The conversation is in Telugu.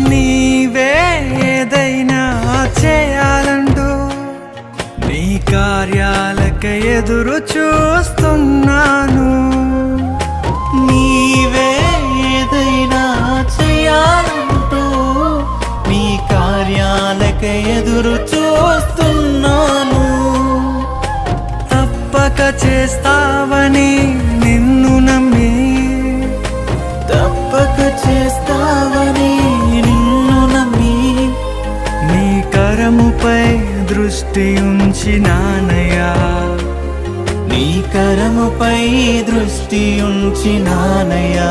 నీవే ఏదైనా చేయాలంటూ నీ కార్యాలకై ఎదురు చూస్తున్నాను. నీవే ఏదైనా చేయాలంటూ నీ కార్యాలకై ఎదురు చూస్తున్నాను. తప్పక చేస్తావని నిన్ను నమ్మి, తప్పక చేస్తావని నిన్ను నమ్మి నీ కరముపై దృష్టి ఉంచినానయ్యా. నీ కరముపై దృష్టి ఉంచినానయ్యా.